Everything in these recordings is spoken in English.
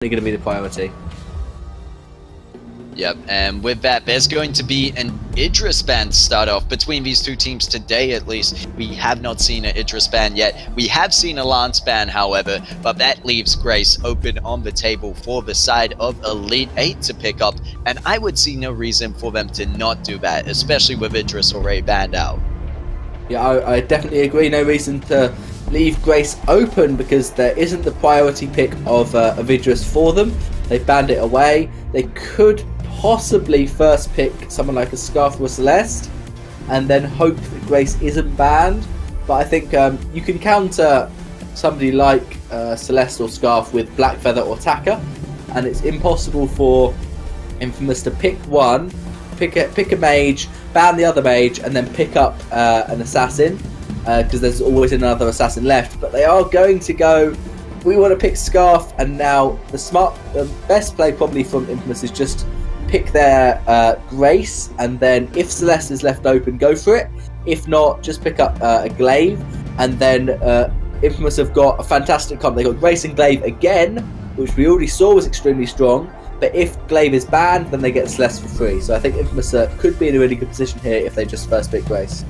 going to be the priority. Yep, and with that, there's going to be an Idris ban start off between these two teams today, at least. We have not seen an Idris ban yet. We have seen a Lance ban, however, but that leaves Grace open on the table for the side of Elite 8 to pick up, and I would see no reason for them to not do that, especially with Idris already banned out. Yeah, I definitely agree. No reason to leave Grace open because there isn't the priority pick of Idris for them. They banned it away. They could possibly first pick someone like a Scarf or a Celeste and then hope that Grace isn't banned. But I think you can counter somebody like Celeste or Scarf with Black Feather or Taka, and it's impossible for Infamous to pick one, pick a mage, ban the other mage, and then pick up an assassin, because there's always another assassin left. But they are going to go, we want to pick Scarf, and now the best play probably from Infamous is just pick their Grace, and then if Celeste is left open, go for it. If not, just pick up a Glaive, and then Infamous have got a fantastic comp. They got Grace and Glaive again, which we already saw was extremely strong. But if Glaive is banned, then they get Celeste for free. So I think Infamous could be in a really good position here if they just first pick Grace.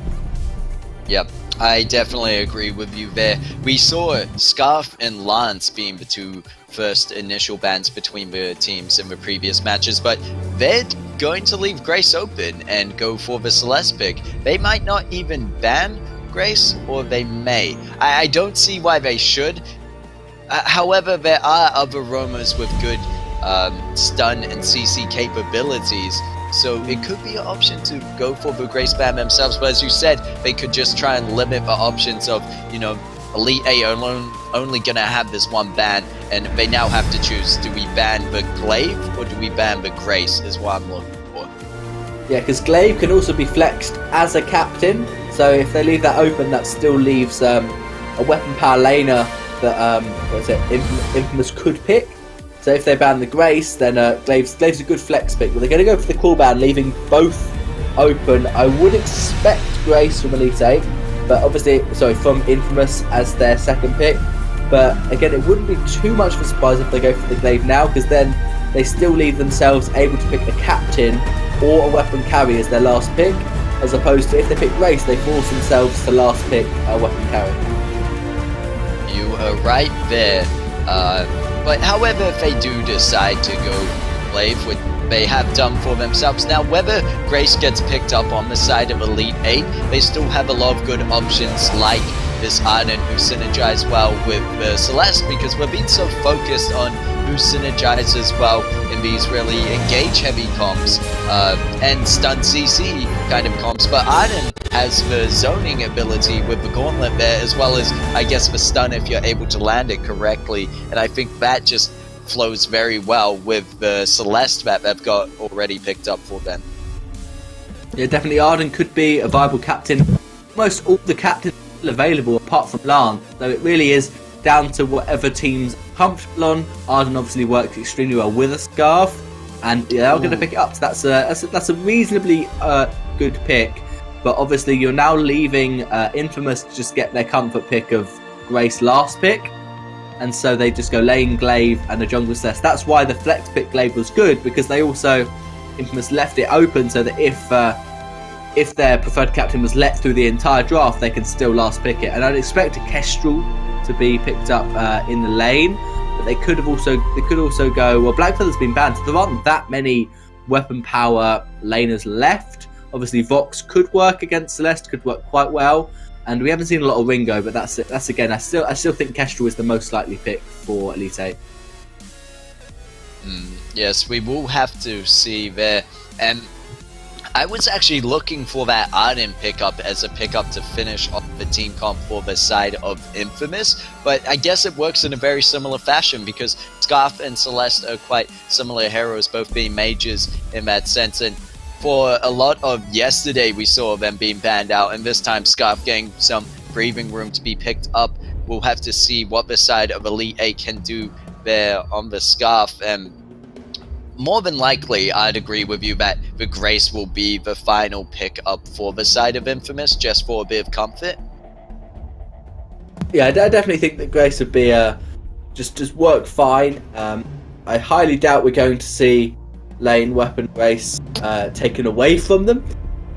Yep, I definitely agree with you there. We saw Scarf and Lance being the two first initial bans between the teams in the previous matches, but they're going to leave Grace open and go for the Celeste pick. They might not even ban Grace, or they may. I don't see why they should. However, there are other roamers with good stun and CC capabilities, so it could be an option to go for the Grace ban themselves. But as you said, they could just try and limit the options of, Elite 8 only gonna have this one ban, and they now have to choose: do we ban the Glaive or do we ban the Grace, is what I'm looking for. Yeah, because Glaive can also be flexed as a captain, so if they leave that open, that still leaves a weapon power laner that Infamous could pick. So if they ban the Grace, then Glaive's a good flex pick. But they're going to go for the cool ban, leaving both open. I would expect Grace from Elite 8, but obviously, from Infamous as their second pick. But again, it wouldn't be too much of a surprise if they go for the Glaive now, because then they still leave themselves able to pick the captain or a weapon carry as their last pick, as opposed to if they pick Grace, they force themselves to last pick a weapon carry. You are right there. But however, if they do decide to go Glaive, which they have done for themselves, now whether Grace gets picked up on the side of Elite 8, they still have a lot of good options like this Arden, who synergize well with Celeste, because we're being so focused on who synergizes well in these really engage heavy comps and stun CC kind of comps. But Arden has the zoning ability with the gauntlet there, as well as, I guess, the stun if you're able to land it correctly, and I think that just flows very well with the Celeste that they've got already picked up for them. Yeah, definitely Arden could be a viable captain. Almost all the captains are available apart from Lance, so it really is down to whatever team's comfortable on. Arden obviously works extremely well with a Scarf, and they're going to pick it up, so that's a reasonably good pick. But obviously you're now leaving Infamous to just get their comfort pick of Grace last pick, and so they just go Lane, Glaive, and a Jungle Celeste. That's why the flex pick Glaive was good, because they also, Infamous left it open so that if their preferred captain was let through the entire draft, they can still last pick it. And I'd expect a Kestrel to be picked up in the lane, but they could also go, well, Black Feather's been banned, so there aren't that many weapon power laners left. Obviously Vox could work against Celeste, could work quite well, and we haven't seen a lot of Ringo, but that's again, I still think Kestrel is the most likely pick for Elite 8. Yes, we will have to see there. And I was actually looking for that Arden pickup as a pickup to finish off the team comp for the side of Infamous, but I guess it works in a very similar fashion, because Scarf and Celeste are quite similar heroes, both being mages in that sense. And for a lot of yesterday, we saw them being banned out, and this time Scarf getting some breathing room to be picked up. We'll have to see what the side of Elite 8 can do there on the Scarf, and more than likely, I'd agree with you that the Grace will be the final pick up for the side of Infamous, just for a bit of comfort. Yeah, I definitely think that Grace would be just work fine. I highly doubt we're going to see lane weapon Grace taken away from them,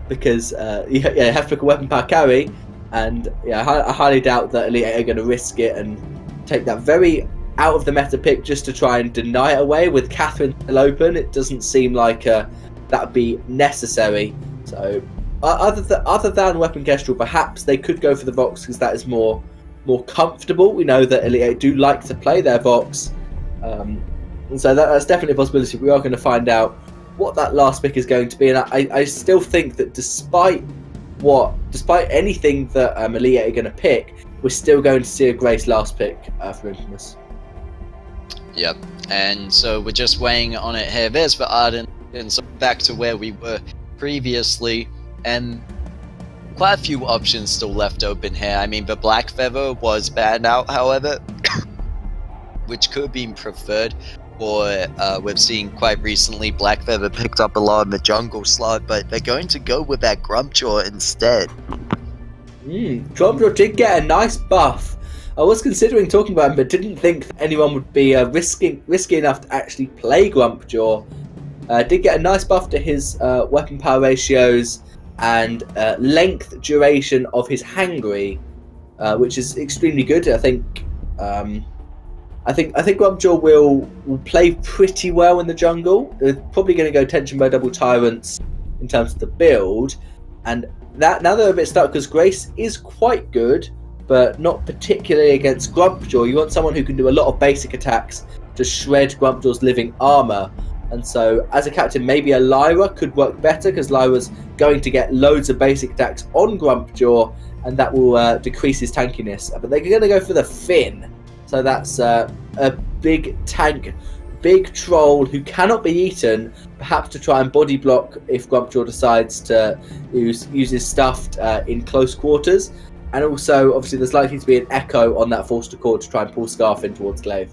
because you have to pick a weapon power carry, and I highly doubt that Elite 8 are going to risk it and take that very out of the meta pick just to try and deny it away. With Catherine still open, it doesn't seem like that would be necessary. So other than weapon Kestrel, perhaps they could go for the Vox, because that is more comfortable. We know that Elite 8 do like to play their Vox, and so that's definitely a possibility. We are going to find out what that last pick is going to be, and I still think that despite anything that Elite 8 are going to pick, we're still going to see a Grace last pick for Infamous. Yep, and so we're just weighing on it here. There's for Arden, and so back to where we were previously, and quite a few options still left open here. I mean, the Black Feather was banned out, however, which could have been preferred, or we've seen quite recently Black Feather picked up a lot in the jungle slot, but they're going to go with that Grumpjaw instead. Grumpjaw did get a nice buff. I was considering talking about him, but didn't think that anyone would be risky enough to actually play Grumpjaw. Did get a nice buff to his weapon power ratios and length duration of his hangry, which is extremely good. I think Grumpjaw will play pretty well in the jungle. They're probably going to go tension bow double tyrants in terms of the build, and that now they're a bit stuck because Grace is quite good, but not particularly against Grumpjaw. You want someone who can do a lot of basic attacks to shred Grumpjaw's living armor. And so, as a captain, maybe a Lyra could work better, because Lyra's going to get loads of basic attacks on Grumpjaw, and that will decrease his tankiness. But they're going to go for the Finn. So that's a big tank, big troll who cannot be eaten, perhaps to try and body block if Grumpjaw decides to use his stuff in close quarters. And also, obviously, there's likely to be an echo on that Force to Court to try and pull Scarf in towards Glaive.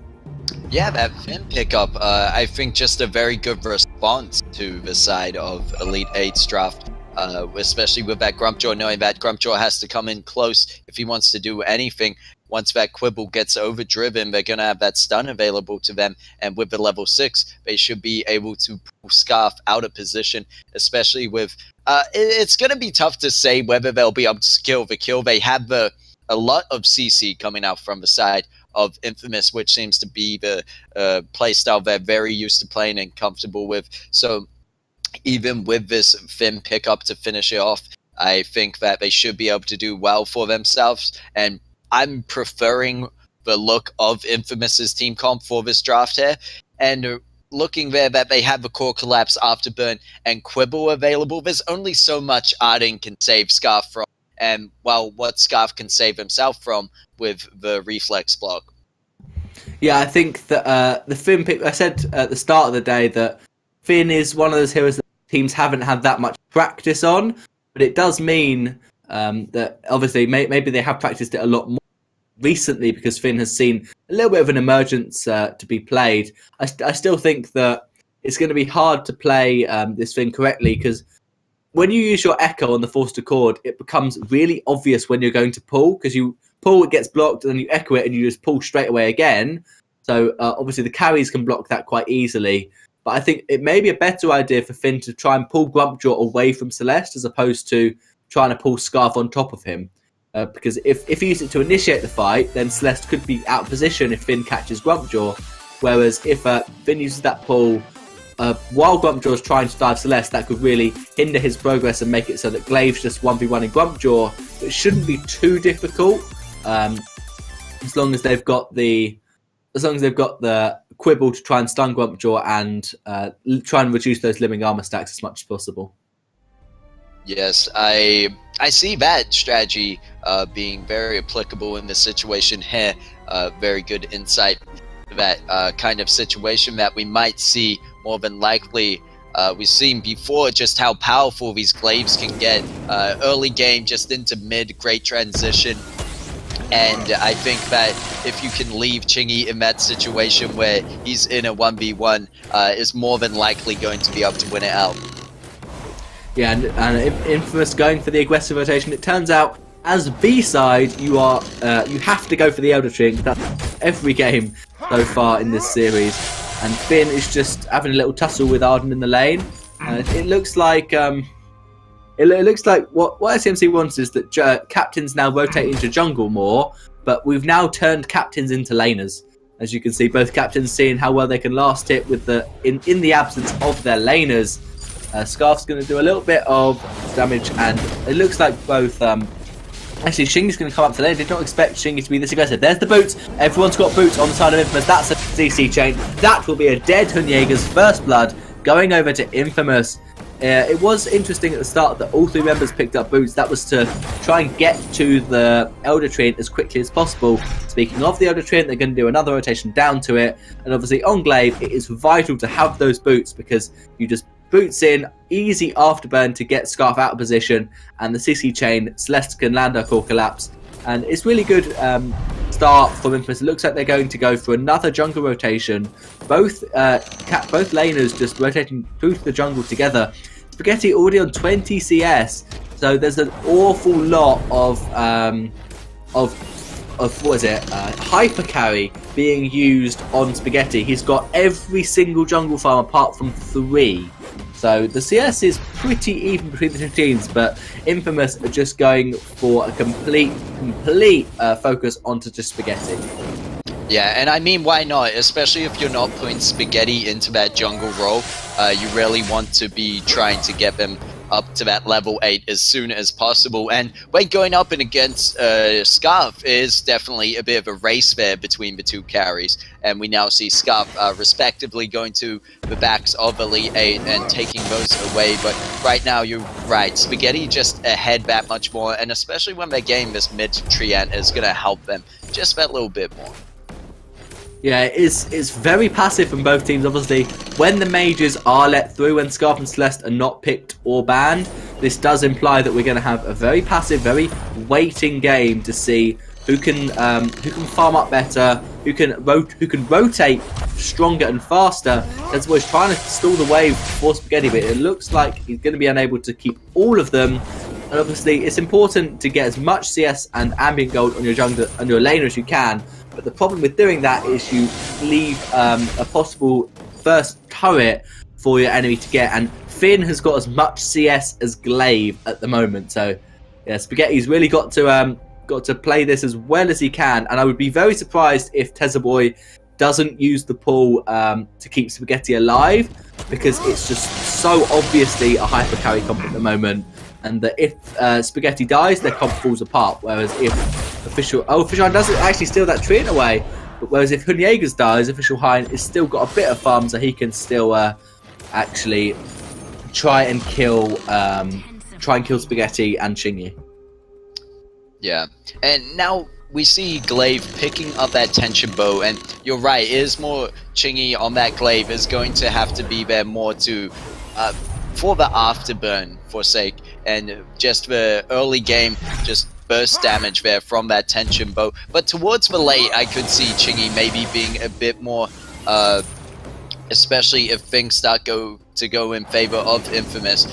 Yeah, that Finn pickup, I think just a very good response to the side of Elite 8's draft, especially with that Grumpjaw, knowing that Grumpjaw has to come in close if he wants to do anything. Once that Quibble gets overdriven, they're going to have that stun available to them, and with the level 6, they should be able to pull Scarf out of position, especially with... it's going to be tough to say whether they'll be able to kill the kill. They have a lot of CC coming out from the side of Infamous, which seems to be the playstyle they're very used to playing and comfortable with. So even with this Finn pickup to finish it off, I think that they should be able to do well for themselves, and I'm preferring the look of Infamous's team comp for this draft here, and looking there that they have the core collapse, afterburn, and Quibble available. There's only so much Arden can save Scarf from, and well, what Scarf can save himself from with the reflex block. Yeah, I think that the Finn pick, I said at the start of the day that Finn is one of those heroes that teams haven't had that much practice on, but it does mean that obviously maybe they have practiced it a lot more recently, because Finn has seen a little bit of an emergence to be played. I still think that it's going to be hard to play this Finn correctly, because when you use your Echo on the Force to Chord, it becomes really obvious when you're going to pull, because you pull, it gets blocked, and then you Echo it, and you just pull straight away again. So obviously the carries can block that quite easily. But I think it may be a better idea for Finn to try and pull Grumpjaw away from Celeste, as opposed to trying to pull Scarf on top of him. Because if you use it to initiate the fight, then Celeste could be out of position if Finn catches Grumpjaw. Whereas if Finn uses that pull while Grumpjaw is trying to dive Celeste, that could really hinder his progress and make it so that Glaive's just 1v1 in Grumpjaw. It shouldn't be too difficult, as long as they've got the Quibble to try and stun Grumpjaw and try and reduce those living armor stacks as much as possible. Yes, I see that strategy being very applicable in this situation here. Very good insight to that kind of situation that we might see more than likely. We've seen before just how powerful these Glaives can get. Early game, just into mid, great transition. And I think that if you can leave Chingy in that situation where he's in a 1v1, is more than likely going to be able to win it out. Yeah, and Infamous going for the aggressive rotation. It turns out, as B-side, you have to go for the Elder Drink. That's every game so far in this series. and Finn is just having a little tussle with Arden in the lane. It looks like what SCMC wants is that captains now rotate into jungle more, but we've now turned captains into laners. As you can see, both captains seeing how well they can last hit with in the absence of their laners. Scarf's going to do a little bit of damage, and it looks like both. Actually, Shingy's going to come up to lane. Did not expect Shingy to be this aggressive. There's the boots. Everyone's got boots on the side of Infamous. That's a CC chain. That will be a dead Hunyega's first blood going over to Infamous. It was interesting at the start that all 3 members picked up boots. That was to try and get to the Elder Treant as quickly as possible. Speaking of the Elder Treant, they're going to do another rotation down to it. And obviously on Glaive, it is vital to have those boots because you just boots in, easy afterburn to get Scarf out of position, and the CC chain, Celeste can land her core collapse. And it's really good start from Infamous. It looks like they're going to go for another jungle rotation. Both laners just rotating through the jungle together. Spaghetti already on 20 CS, so there's an awful lot of what is it? Hyper carry being used on Spaghetti. He's got every single jungle farm apart from 3. So the CS is pretty even between the 2 teams, but Infamous are just going for a complete focus onto just Spaghetti. Yeah, and I mean, why not? Especially if you're not putting Spaghetti into that jungle role, you really want to be trying to get them up to that level 8 as soon as possible. And when going up and against Scarf is definitely a bit of a race there between the 2 carries. And we now see Scarf respectively going to the backs of Elite 8 and taking those away. But right now, you're right. Spaghetti just ahead that much more. And especially when they're getting this mid Treant is going to help them just that little bit more. Yeah, it's very passive from both teams. Obviously, when the mages are let through, when Scarf and Celeste are not picked or banned, this does imply that we're going to have a very passive, very waiting game to see who can farm up better, who can rotate stronger and faster. That's what he's trying to stall the wave for Spaghetti, but it looks like he's going to be unable to keep all of them. And obviously, it's important to get as much CS and ambient gold on your jungler and your laner as you can. But the problem with doing that is you leave a possible first turret for your enemy to get. And Finn has got as much CS as Glaive at the moment. So, yeah, Spaghetti's really got to play this as well as he can. And I would be very surprised if Tezzaboy doesn't use the pull to keep Spaghetti alive, because it's just so obviously a hyper carry comp at the moment. And that if Spaghetti dies, their comp falls apart. Whereas if Official Hein doesn't actually steal that Treant away, but whereas if Hunyegas dies, Official Hein has still got a bit of farm, so he can still actually try and kill Spaghetti and Chingy. Yeah, and now we see Glaive picking up that tension bow, and you're right, it is more Chingy on that Glaive is going to have to be there more to for the afterburn for sake, and just the early game just burst damage there from that tension bow. But towards the late, I could see Chingy maybe being a bit more, especially if things start to go in favor of Infamous,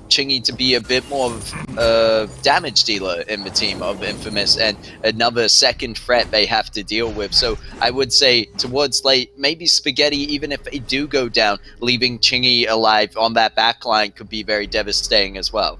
Chingy to be a bit more of a damage dealer in the team of Infamous and another second threat they have to deal with. So I would say towards late, maybe Spaghetti, even if they do go down, leaving Chingy alive on that backline could be very devastating as well.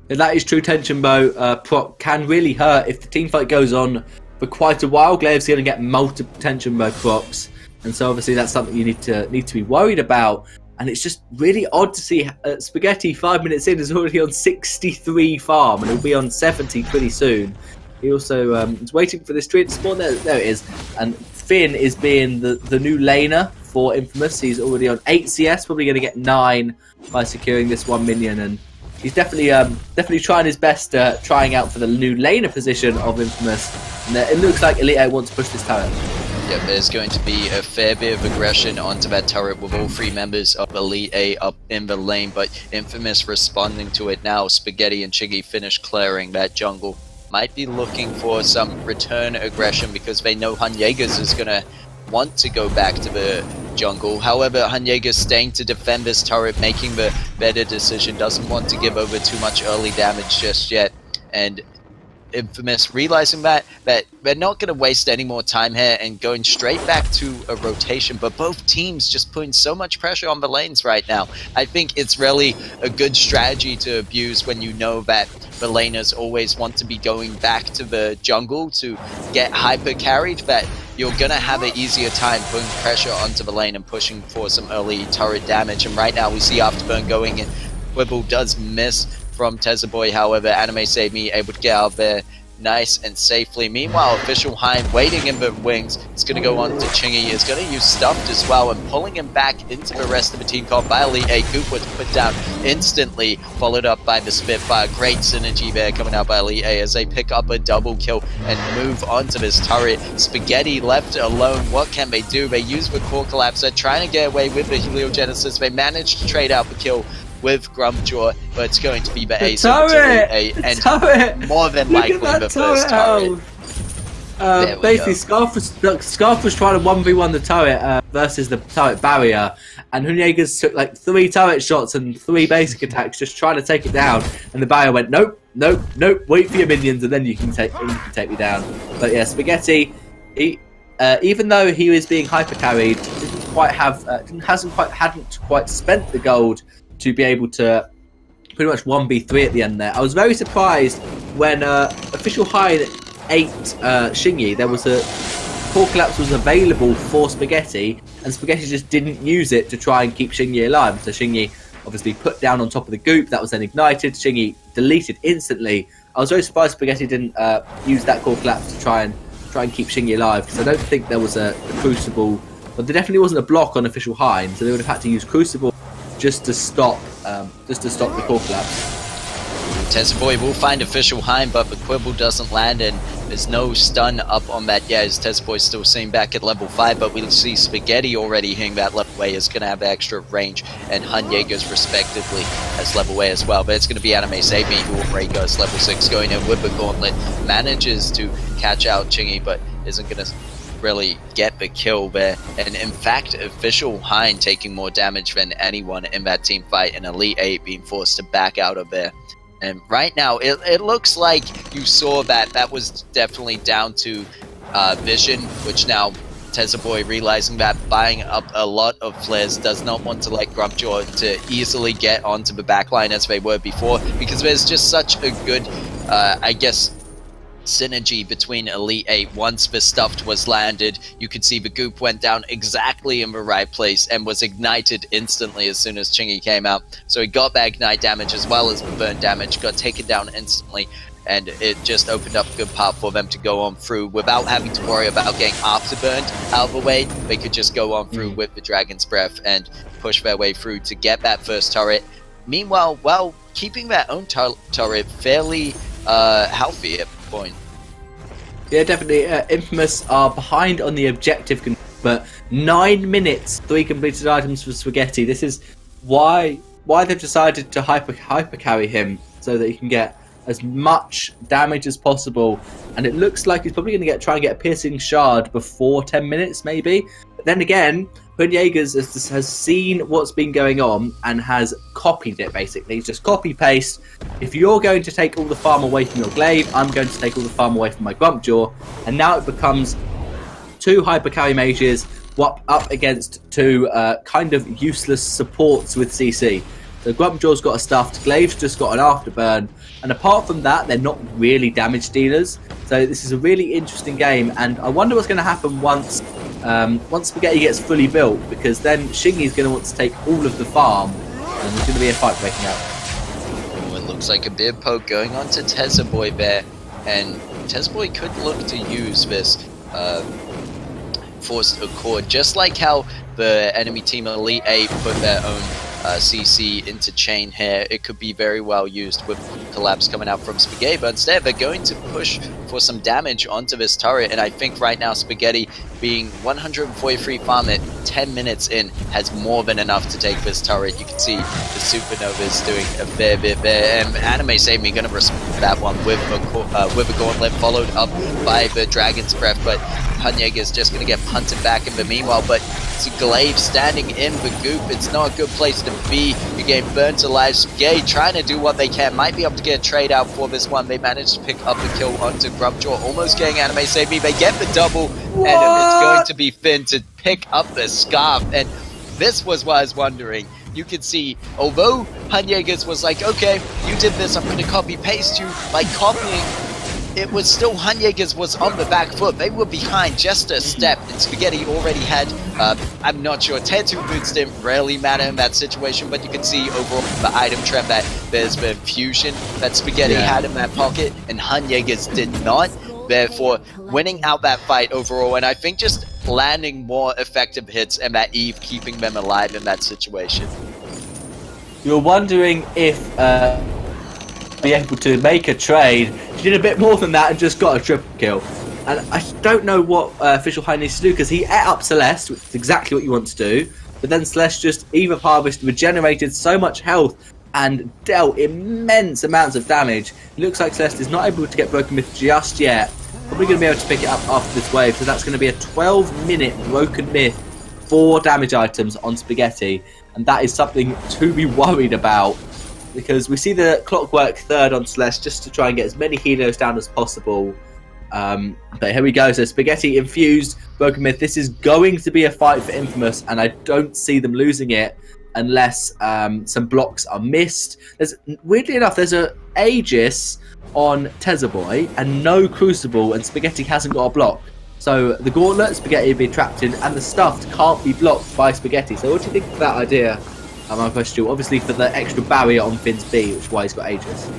And that is true. Tension bow proc can really hurt if the team fight goes on for quite a while. Glaive's going to get multiple tension bow procs, and so obviously that's something you need to be worried about. And it's just really odd to see Spaghetti 5 minutes in is already on 63 farm, and he'll be on 70 pretty soon. He also is waiting for this Treant to spawn. There it is. And Finn is being the new laner for Infamous. He's already on 8 CS, probably going to get 9 by securing this 1 minion, and he's definitely trying his best, trying out for the new laner position of Infamous. And it looks like Elite 8 wants to push this turret. Yeah, there's going to be a fair bit of aggression onto that turret with all 3 members of Elite 8 up in the lane, but Infamous responding to it now. Spaghetti and Chingy finish clearing that jungle. Might be looking for some return aggression because they know Hunyegas is going to want to go back to the jungle. However, Hunyegas staying to defend this turret, making the better decision, doesn't want to give over too much early damage just yet. And Infamous realizing that they're not going to waste any more time here and going straight back to a rotation, but both teams just putting so much pressure on the lanes right now. I think it's really a good strategy to abuse when you know that the laners always want to be going back to the jungle to get hyper carried, that you're going to have an easier time putting pressure onto the lane and pushing for some early turret damage. And right now we see Afterburn going in. Quibble does miss from Tezaboy, however, Anime Save Me able to get out there nice and safely. Meanwhile, Official Hein waiting in the wings. It's going to go on to Chingy. Is going to use Stuffed as well and pulling him back into the rest of the team called by Elite 8. Goop was put down instantly, followed up by the Spitfire. Great synergy there coming out by Elite 8 as they pick up a double kill and move onto this turret. Spaghetti left alone. What can they do? They use the core collapse. They're trying to get away with the Heliogenesis. They managed to trade out the kill with Grumpjaw, but it's going to be the ace of and more than likely the first turret. Basically, Scarf was trying to 1v1 the turret versus the turret barrier, and Hunyegas took like 3 turret shots and 3 basic attacks just trying to take it down, and the barrier went, nope, wait for your minions and then you can take me down. But yeah, Spaghetti, even though he was being hyper carried, hadn't quite spent the gold to be able to pretty much 1v3 at the end there. I was very surprised when Official Hein ate Shingy. There was a core collapse was available for Spaghetti, and Spaghetti just didn't use it to try and keep Shingy alive. So Shingy obviously put down on top of the goop, that was then ignited, Shingy deleted instantly. I was very surprised Spaghetti didn't use that core collapse to try and keep Shingy alive, because I don't think there was a Crucible, but there definitely wasn't a block on Official Hein, so they would have had to use Crucible just to stop the core collapse. Tezaboy will find Official Hein, but the Quibble doesn't land, and there's no stun up on that yet, as Tezaboy's still sitting back at level 5, but we'll see Spaghetti already hitting that level A is going to have extra range, and Hunyegas respectively as level A as well, but it's going to be Anime Save Me who will break us level 6 going in with the Gauntlet, manages to catch out Chingy, but isn't going to really get the kill there, and in fact Official Hein taking more damage than anyone in that team fight, and Elite 8 being forced to back out of there. And right now it looks like you saw that was definitely down to vision, which now Tezaboy realizing that buying up a lot of flares does not want to let Grumpjaw to easily get onto the backline as they were before, because there's just such a good I guess synergy between Elite 8. Once the Stuffed was landed, you could see the goop went down exactly in the right place and was ignited instantly as soon as Chingy came out. So he got that ignite damage as well as the burn damage, got taken down instantly, and it just opened up a good path for them to go on through without having to worry about getting afterburned out of the way. They could just go on through with the Dragon's Breath and push their way through to get that first turret. Meanwhile, while keeping their own turret fairly healthy at point. Yeah, definitely. Infamous are behind on the objective, but 9 minutes, 3 completed items for Spaghetti. This is why they've decided to hyper carry him, so that he can get as much damage as possible. And it looks like he's probably going to try and get a piercing shard before 10 minutes, maybe. But then again, Hunyegas has seen what's been going on and has copied it, basically. He's just copy-paste. If you're going to take all the farm away from your glaive, I'm going to take all the farm away from my Grumpjaw. And now it becomes 2 hyper carry mages up against 2 kind of useless supports with CC. So Grumpjaw's got a Stuffed, Glaive's just got an Afterburn, and apart from that, they're not really damage dealers. So this is a really interesting game, and I wonder what's going to happen once Spaghetti gets fully built, because then Shingy's going to want to take all of the farm, and there's going to be a fight breaking out. Oh, it looks like a beard poke going on to Tezaboy there, and Tezaboy could look to use this Forced Accord, just like how the enemy team Elite 8 put their own CC into chain here. It could be very well used with collapse coming out from Spaghetti, but instead they're going to push for some damage onto this turret, and I think right now Spaghetti being 143 farm at 10 minutes in has more than enough to take this turret. You can see the Supernovas doing a fair bit there, and Anime Save Me gonna respond that one with a Gauntlet followed up by the Dragon's Breath, but Hunyega's just going to get punted back in the meanwhile, but it's Glaive standing in the goop. It's not a good place to be. You're getting burnt alive. Spaghetti trying to do what they can. Might be able to get a trade out for this one. They managed to pick up the kill onto Grubjaw, almost getting Anime Save Me. They get the double, and it's going to be Finn to pick up the scarf. And this was what I was wondering. You could see, although Hunyega's was like, okay, you did this, I'm going to copy-paste you. By copying, it was still Hunyega's was on the back foot. They were behind just a step, and Spaghetti already had, I'm not sure, tattoo boots didn't really matter in that situation, but you could see overall the item trend that there's the infusion that Spaghetti had in that pocket, and Hunyega's did not. Therefore, winning out that fight overall, and I think just landing more effective hits and that Eve keeping them alive in that situation. You're wondering if be able to make a trade. She did a bit more than that and just got a triple kill. And I don't know what Official High needs to do, because he ate up Celeste, which is exactly what you want to do. But then Celeste just Eve of Harvest regenerated so much health and dealt immense amounts of damage. It looks like Celeste is not able to get Broken Myth just yet. Probably going to be able to pick it up after this wave, so that's going to be a 12-minute Broken Myth, 4 damage items on Spaghetti, and that is something to be worried about, because we see the clockwork third on Celeste just to try and get as many helos down as possible. But here we go, so Spaghetti infused Broken Myth. This is going to be a fight for Infamous, and I don't see them losing it unless some blocks are missed. Weirdly enough, there's a Aegis on Tezaboy and no Crucible, and Spaghetti hasn't got a block. So the Gauntlet, Spaghetti will be trapped in, and the Stuffed can't be blocked by Spaghetti. So what do you think of that idea, my question? Obviously for the extra barrier on Finn's B, which is why he's got Aegis.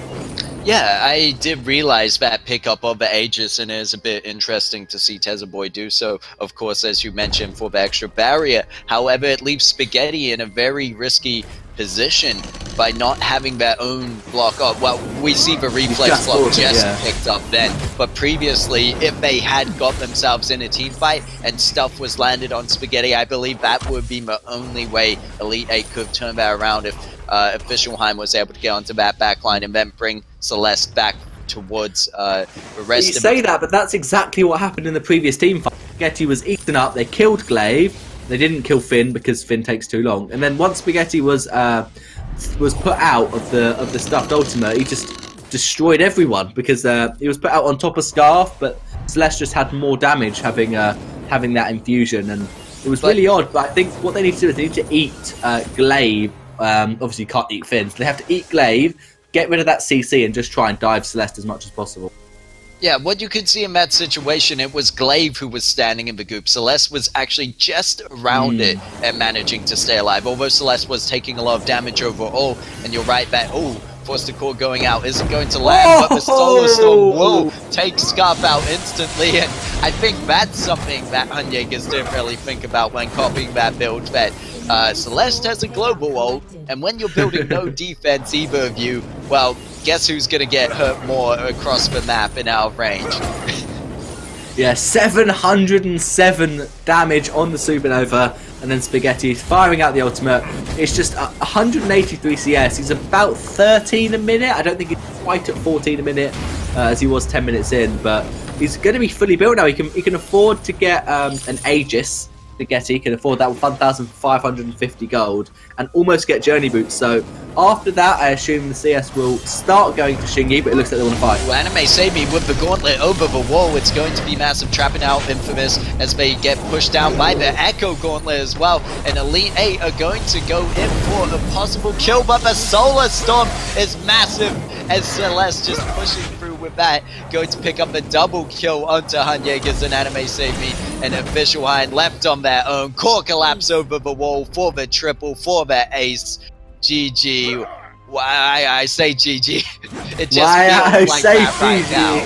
Yeah, I did realize that pickup of the Aegis, and it is a bit interesting to see Tezaboy do so, of course, as you mentioned, for the extra barrier. However, it leaves Spaghetti in a very risky position by not having their own block up. Well, we see the reflex block just picked up then, but previously, if they had got themselves in a team fight and stuff was landed on Spaghetti, I believe that would be the only way Elite 8 could turn that around, if Officialheim was able to get onto that backline and then bring Celeste back towards the rest of You say that, but that's exactly what happened in the previous team fight. Spaghetti was eaten up, they killed Glaive, they didn't kill Finn because Finn takes too long, and then once Spaghetti was put out of the stuffed ultimate, he just destroyed everyone because he was put out on top of Scarf, but Celeste just had more damage having that infusion, and it was really odd. But I think what they need to do is they need to eat Glaive. Obviously you can't eat Finn, so they have to eat Glaive, get rid of that CC, and just try and dive Celeste as much as possible. Yeah, what you could see in that situation, it was Glaive who was standing in the goop. Celeste was actually just around it and managing to stay alive, although Celeste was taking a lot of damage overall. And you're right that, Force to Core going out isn't going to land, but the Solar Storm will take Scarf out instantly, and I think that's something that Hunyegas didn't really think about when copying that build, that Celeste has a global ult, and when you're building no defense, either of you, well, guess who's going to get hurt more across the map in our range? Yeah, 707 damage on the Supernova, and then Spaghetti firing out the ultimate. It's just 183 CS. He's about 13 a minute. I don't think he's quite at 14 a minute as he was 10 minutes in, but he's going to be fully built now. He can afford to get an Aegis. Spaghetti can afford that with 1,550 gold and almost get Journey Boots. So after that, I assume the CS will start going to Shingy, but it looks like they want to fight. Well, Anime Save Me with the Gauntlet over the wall. It's going to be massive, trapping out Infamous as they get pushed down by the Echo Gauntlet as well. And Elite 8 are going to go in for a possible kill, but the Solar Storm is massive as Celeste just pushing through with that. Going to pick up the double kill onto Hunyegas and Anime Save Me. And Officialheim left on their own. Core collapse over the wall for the triple, for their ace. GG. Why I say GG. It just feels like that right now.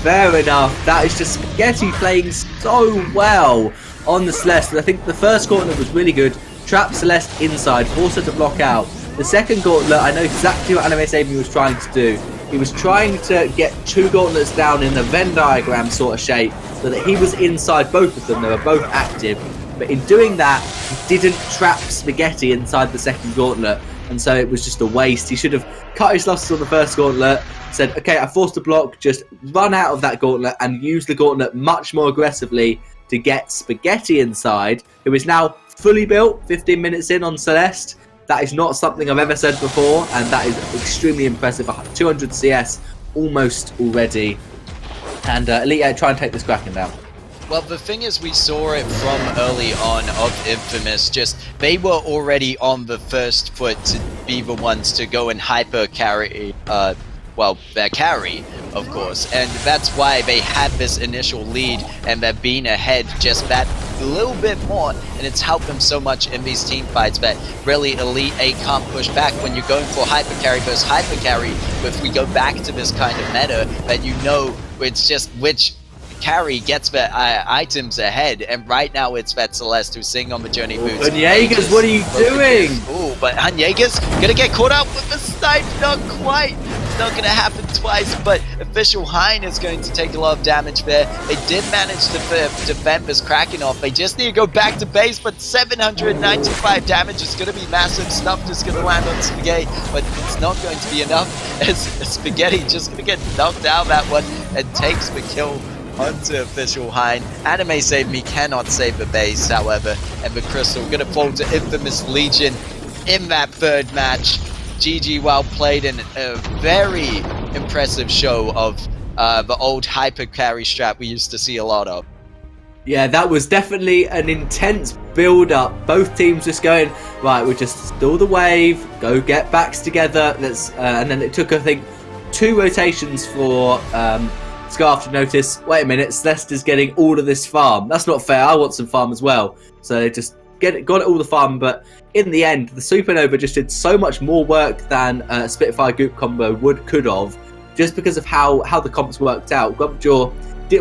Fair enough. That is just Spaghetti playing so well on the Celeste. I think the first gauntlet was really good. Trap Celeste inside, force her to block out. The second gauntlet, I know exactly what Anime Save Me was trying to do. He was trying to get 2 gauntlets down in a Venn diagram sort of shape so that he was inside both of them. They were both active. But in doing that, he didn't trap Spaghetti inside the second gauntlet. and so it was just a waste. He should have cut his losses on the first gauntlet, said, okay, I forced a block, just run out of that gauntlet and use the gauntlet much more aggressively to get Spaghetti inside, who is now fully built 15 minutes in on Celeste. That is not something I've ever said before, and that is extremely impressive. 200 CS almost already. And Elite try and take this Kraken down. Well, the thing is, we saw it from early on of Infamous, just they were already on the first foot to be the ones to go and hyper carry, their carry, of course, and that's why they had this initial lead, and they've been ahead just that little bit more, and it's helped them so much in these team fights that really Elite 8 can't push back when you're going for hyper carry versus hyper carry. If we go back to this kind of meta, that you know it's just which carry gets the items ahead, and right now it's that Celeste who's sitting on the Journey boots. And Jaegers, what are you doing? Oh, but Jaegers gonna get caught up with the snipe, not quite. It's not gonna happen twice, but Official Hein is going to take a lot of damage there. They did manage to defend this Kraken off. They just need to go back to base, but 795 damage is gonna be massive. Stuff just gonna land on Spaghetti, but it's not going to be enough, as Spaghetti just gonna get knocked out of that one and takes the kill onto Official Hein. Anime Save Me cannot save the base, however, and the Crystal gonna fall to Infamous Legion in that third match. GG, well played, and a very impressive show of the old hyper carry strat we used to see a lot of. Yeah, that was definitely an intense build-up. Both teams just going, right, we'll just stall the wave, go get backs together, and then it took, I think, 2 rotations for Scarf to notice, wait a minute, Celeste is getting all of this farm. That's not fair, I want some farm as well. So they just got it all the farm, but in the end, the Supernova just did so much more work than Spitfire Goop combo could have, just because of how the comps worked out. Grumpjaw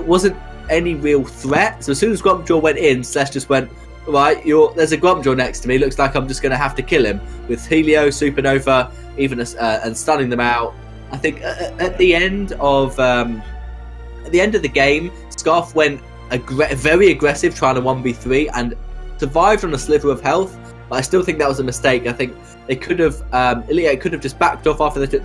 wasn't any real threat, so as soon as Grumpjaw went in, Celeste just went, right, there's a Grumpjaw next to me, looks like I'm just going to have to kill him, with Helio, Supernova, even and stunning them out. I think at the end of the game, Scarf went very aggressive, trying to 1v3, and survived on a sliver of health. But I still think that was a mistake. I think they could have, Elite could have just backed off after they took